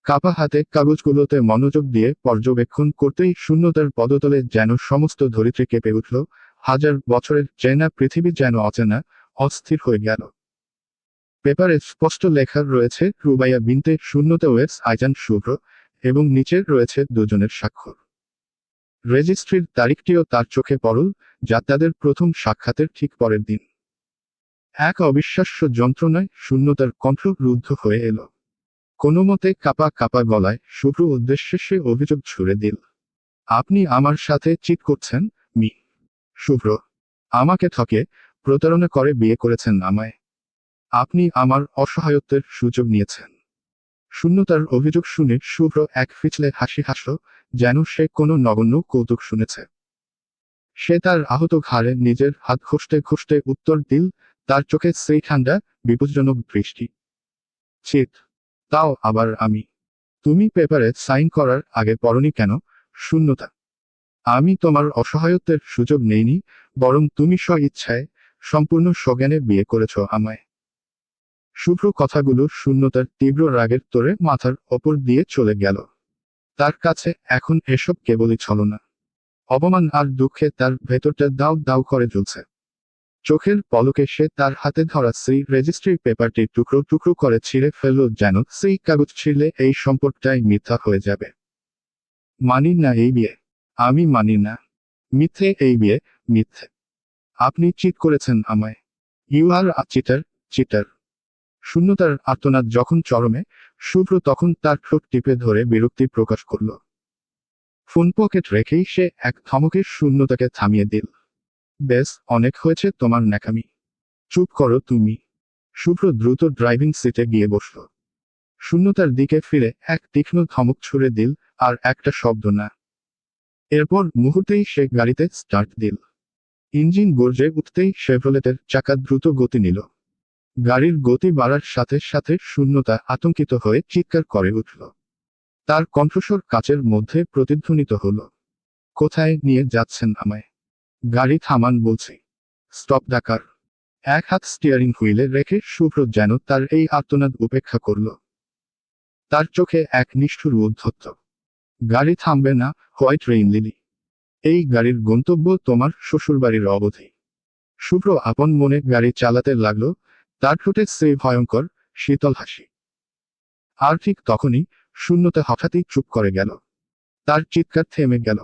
কাপা হাতে কাগজগুলোতে মনোযোগ দিয়ে পর্যবেক্ষণ করতেই শূন্যতার পদতলে যেন সমস্ত ধরিত্রী কেঁপে উঠল। হাজার বছরের চেনা পৃথিবী যেন অচেনা, অস্থির হয়ে গেল। পেপারে স্পষ্ট লেখা রয়েছে রুবাইয়া বিনতে শূন্যতা ওয়েস আইজান শুভ্র, এবং নিচে রয়েছে দুজনের স্বাক্ষর। রেজিস্ট্রির তারিখটিও তার চোখে পড়ল, যা তাদের প্রথম সাক্ষাতের ঠিক পরের দিন। এক অবিশ্বাস্য যন্ত্রণায় শূন্যতার কণ্ঠ রুদ্ধ হয়ে এলো। কোনো মতে কাপা কাপা গলায় শুভ্র উদ্দেশ্যে সে অভিযোগ ছুড়ে দিল। আপনি আমার সাথে চিট করছেন, মি শুভ্র। আমাকে ঠকে, প্রতারণা করে বিয়ে করেছেন আমায়। আপনি আমার অসহায়ত্বের সুযোগ নিয়েছেন। শূন্যতার অভিযোগ শুনে শুভ্র এক ফিচলে হাসি হাসল, যেন সে কোনো নগণ্য কৌতুক শুনেছে। সে তার আহত ঘাড়ে নিজের হাত ঘষতে ঘষতে উত্তর দিল, তার চোখে সেই ঠান্ডা, বিপজ্জনক দৃষ্টি। চিট? তাও আবার আমি? তুমি পেপারে সাইন করার আগে পড়নি কেন? শূন্যতা। আমি তোমার অসহায়ত্বের সুযোগ নেইনি, বরং তুমি স্ব ইচ্ছায়, সম্পূর্ণ সজ্ঞানে বিয়ে করেছ আমায়। শুভ্র কথাগুলো শূন্যতার তীব্র রাগের তোড়ে মাথার ওপর দিয়ে চলে গেল। তার কাছে এখন এসব কেবলই ছলনা। অপমান আর দুঃখে তার ভেতরটা দাউ দাউ করে জ্বলছে। চোখের পলকে সে তার হাতে ধরা সেই রেজিস্ট্রি পেপারটি টুকরো টুকরো করে ছিঁড়ে ফেলল, যেন সেই কাগজ ছিঁড়লে এই সম্পর্কটাই মিথ্যা হয়ে যাবে। মানি না এই বিয়ে। আমি মানি না। মিথ্যে এই বিয়ে, মিথ্যে। আপনি চিট করেছেন আমায়। You are a cheater, cheater. শূন্যতার আর্তনাদ যখন চরমে, শুভ্র তখন তার ঠোঁট টিপে ধরে বিরক্তি প্রকাশ করল। ফোন পকেট রেখেই সে এক ধমকে শূন্যতাকে থামিয়ে দিল। বেশ, অনেক হয়েছে তোমার ন্যাকামি। চুপ করো তুমি। শুভ্র দ্রুত ড্রাইভিং সিটে গিয়ে বসল। শূন্যতার দিকে ফিরে এক তীক্ষ্ণ ধমক ছুড়ে দিল, আর একটা শব্দ না। এরপর মুহূর্তেই সে গাড়িতে স্টার্ট দিল। ইঞ্জিন গর্জে উঠতেই শেভ্রলেটের চাকা দ্রুত গতি নিল। গাড়ির গতি বাড়ার সাথে সাথে শূন্যতা আতঙ্কিত হয়ে চিৎকার করে উঠল। তার কণ্ঠস্বর কাচের মধ্যে প্রতিধ্বনিত হল। কোথায় নিয়ে যাচ্ছেন আমায়? গাড়ি থামান বলছি। স্টপ ডাকার। এক হাত স্টিয়ারিং হুইলে রেখে শুভ্র যেন তার এই আর্তনাদ উপেক্ষা করল। তার চোখে এক নিষ্ঠুর উদ্ধত্ত। গাড়ি থামবে না, হোয়াইট রেইন লিলি। এই গাড়ির গন্তব্য তোমার শ্বশুরবাড়ির অবধি। শুভ্র আপন মনে গাড়ি চালাতে লাগলো, তার ঠোঁটে সেই ভয়ঙ্কর, শীতল হাসি। আর ঠিক তখনই শূন্যতা হঠাৎই চুপ করে গেল। তার চিৎকার থেমে গেল।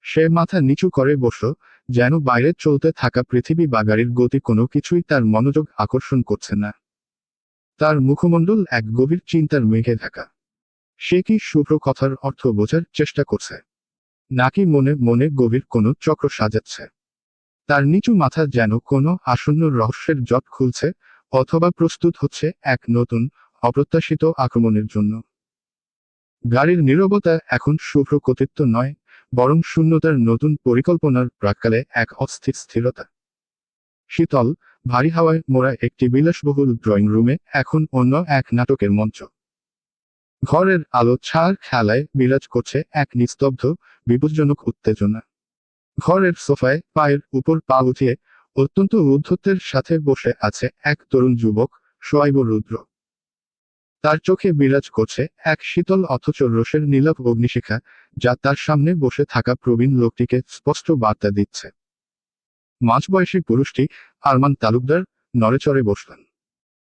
সে মাথা নিচু করে বসল, যেন বাইরে চলতে থাকা পৃথিবী বা গাড়ির গতি কোনো কিছুই তার মনোযোগ আকর্ষণ করছে না। তার মুখমণ্ডল এক গভীর চিন্তার মেঘে ঢাকা। সে কি শুভ্র কথার অর্থ বোঝার চেষ্টা করছে, নাকি মনে মনে গভীর কোনো চক্র সাজাচ্ছে? তার নিচু মাথা যেন কোনো আসন্ন রহস্যের জট খুলছে, অথবা প্রস্তুত হচ্ছে এক নতুন, অপ্রত্যাশিত আক্রমণের জন্য। গাড়ির নীরবতা এখন শুভ্র কর্তৃত্ব নয়, বরং শূন্যতার নতুন পরিকল্পনার প্রাক্কালে এক অস্থির স্থিরতা। শীতল, ভারী হাওয়ায় মোড়া একটি বিলাসবহুল ড্রয়িং রুমে এখন অন্য এক নাটকের মঞ্চ। ঘরের আলো ছায়ার খেলায় বিরাজ করছে এক নিস্তব্ধ, বিপজ্জনক উত্তেজনা। ঘরের সোফায় পায়ের উপর পা উঠিয়ে অত্যন্ত ঔদ্ধত্যের সাথে বসে আছে এক তরুণ যুবক, শোয়াইব রুদ্র। তার চোখে বিরাজ করছে এক শীতল অথচ রোষের নীলাভ অগ্নিশিখা, যা তার সামনে বসে থাকা প্রবীণ লোকটিকে স্পষ্ট বার্তা দিচ্ছে। মাঝবয়সী পুরুষটি, আরমান তালুকদার, নড়েচড়ে বসলেন।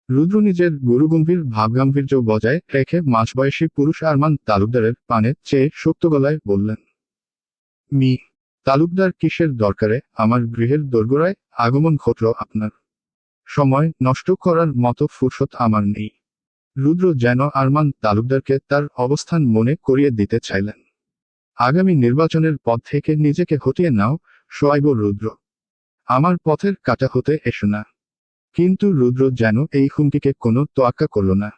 রুদ্র নিজের গুরুগম্ভীর ভাবগাম্ভীর্য বজায় রেখে মাঝবয়সী পুরুষ আরমান তালুকদারের পানে চেয়ে শক্ত গলায় বললেন, মি তালুকদার, কিসের দরকারে আমার গৃহের দোরগোড়ায় আগমন ঘটল আপনার? সময় নষ্ট করার মতো ফুরসত আমার নেই। রুদ্র যেন আরমান তালুকদারকে তার অবস্থান মনে করিয়ে দিতে চাইলেন। আগামী নির্বাচনের পথ থেকে নিজেকে হটিয়ে নাও, শোয়াইব রুদ্র। আমার পথের কাটা হতে এসো না। কিন্তু রুদ্র যেন এই হুমকিকে কোনো তোয়াক্কা করল না।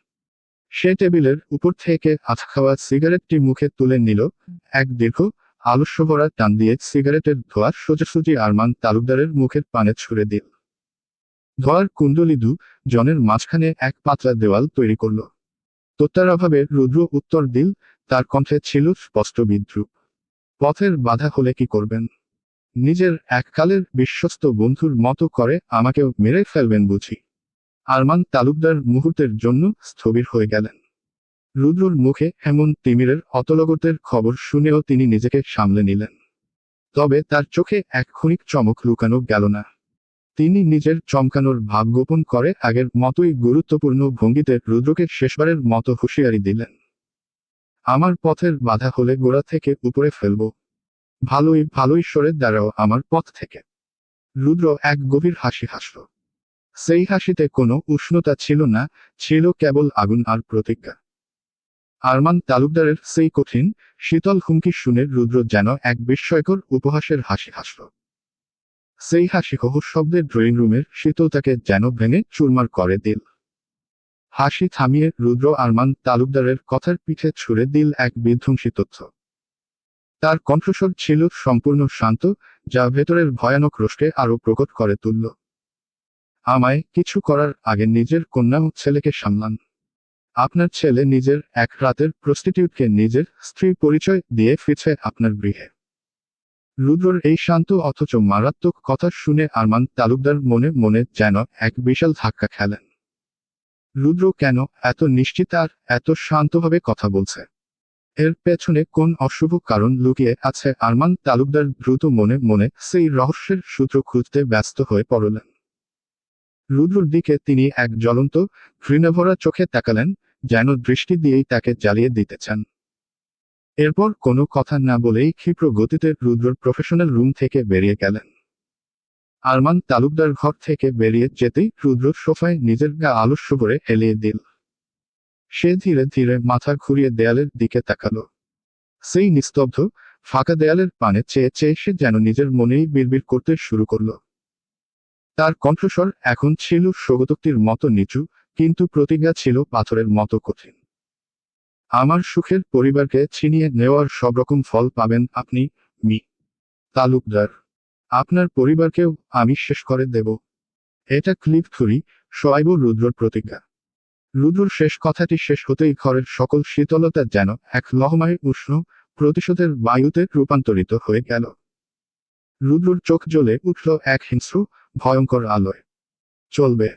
সে টেবিলের উপর থেকে আধা খাওয়া সিগারেটটি মুখে তুলে নিল, এক দীর্ঘ, আলস্যভরা টান দিয়ে সিগারেটের ধোঁয়া সোজাসুজি আরমান তালুকদারের মুখের পানে ছুড়ে দিল। ধোঁয়ার কুণ্ডলী জনের মাঝখানে এক পাতলা দেওয়াল তৈরি করল। তোত্তার অভাবে রুদ্র উত্তর দিল, তার কণ্ঠে ছিল স্পষ্ট বিদ্রুপ। পথের বাধা হলে কি করবেন? নিজের এককালের বিশ্বস্ত বন্ধুর মতো করে আমাকেও মেরে ফেলবেন বুঝি? আরমান তালুকদার মুহূর্তের জন্য স্থবির হয়ে গেলেন। রুদ্রর মুখে এমন তিমিরের অতলগতের খবর শুনেও তিনি নিজেকে সামলে নিলেন। তবে তার চোখে এক ক্ষণিক চমক লুকানো গেল না। তিনি নিজের চমকানোর ভাব গোপন করে আগের মতোই গুরুত্বপূর্ণ ভঙ্গিতে রুদ্রকে শেষবারের মতো হুঁশিয়ারি দিলেন। আমার পথের বাধা হলে গোড়া থেকে উপরে ফেলব। ভালোই সরে দাঁড়াও আমার পথ থেকে। রুদ্র এক গভীর হাসি হাসল। সেই হাসিতে কোনো উষ্ণতা ছিল না, ছিল কেবল আগুন আর প্রতিজ্ঞা। আরমান তালুকদারের সেই কঠিন শীতল হুমকি শুনে রুদ্র যেন এক বিস্ময়কর উপহাসের হাসি হাসল। সেই হাসি হো শব্দে ড্রয়িং রুমের শীতলতাকে যেন ভেঙে চুরমার করে দিল। হাসি থামিয়ে রুদ্র আরমান তালুকদারের কথার পিঠে ছুড়ে দিল এক বিধ্বংসী তথ্য। তার কণ্ঠস্বর ছিল সম্পূর্ণ শান্ত, যা ভেতরের ভয়ানক রোষকে আরো প্রকট করে তুলল। আমায় কিছু করার আগে নিজের কন্যা ও ছেলেকে সামলান। আপনার ছেলে নিজের এক রাতের প্রস্টিটিউটকে নিজের স্ত্রী পরিচয় দিয়ে ফিরছে আপনার গৃহে। রুদ্রর এই শান্ত অথচ মারাত্মক কথা শুনে আরমান তালুকদার মনে মনে যেন এক বিশাল ধাক্কা খেলেন। রুদ্র কেন এত নিশ্চিত আর এত শান্তভাবে কথা বলছে? এর পেছনে কোন অশুভ কারণ লুকিয়ে আছে? আরমান তালুকদার দ্রুত মনে মনে সেই রহস্যের সূত্র খুঁজতে ব্যস্ত হয়ে পড়লেন। রুদ্রর দিকে তিনি এক জ্বলন্ত ঘৃণাভরা চোখে তাকালেন, যেন দৃষ্টি দিয়েই তাকে জ্বালিয়ে দিতে চান। এরপর কোনো কথা না বলেই ক্ষিপ্র গতিতে রুদ্রর প্রফেশনাল রুম থেকে বেরিয়ে গেলেন। আরমান তালুকদার ঘর থেকে বেরিয়ে যেতেই রুদ্র সোফায় নিজের গা আলস্য করে হেলিয়ে দিল। সে ধীরে ধীরে মাথা ঘুরিয়ে দেয়ালের দিকে তাকালো। সেই নিস্তব্ধ ফাঁকা দেয়ালের পানে চেয়ে চেয়ে সে যেন নিজের মনেই বিড়বিড় করতে শুরু করল। তার কণ্ঠস্বর এখন ছিল স্বগতোক্তির মতো নিচু, কিন্তু প্রতিজ্ঞা ছিল পাথরের মতো কঠিন। আমার সুখের পরিবারকে ছিনিয়ে নেওয়ার সব রকম ফল পাবেন আপনি, মি তালুকদার। আপনার পরিবারকেও আমি শেষ করে দেব। এটা ক্লিপ থুরি, শোয়াইব রুদ্রর প্রতিজ্ঞা। রুদ্রর শেষ কথাটি শেষ হতেই ঘরের সকল শীতলতা যেন এক লহমায় উষ্ণ প্রতিশোধের বায়ুতে রূপান্তরিত হয়ে গেল। রুদ্রর চোখ জ্বলে উঠল এক হিংস্র ভয়ঙ্কর আলোয়। চলবে।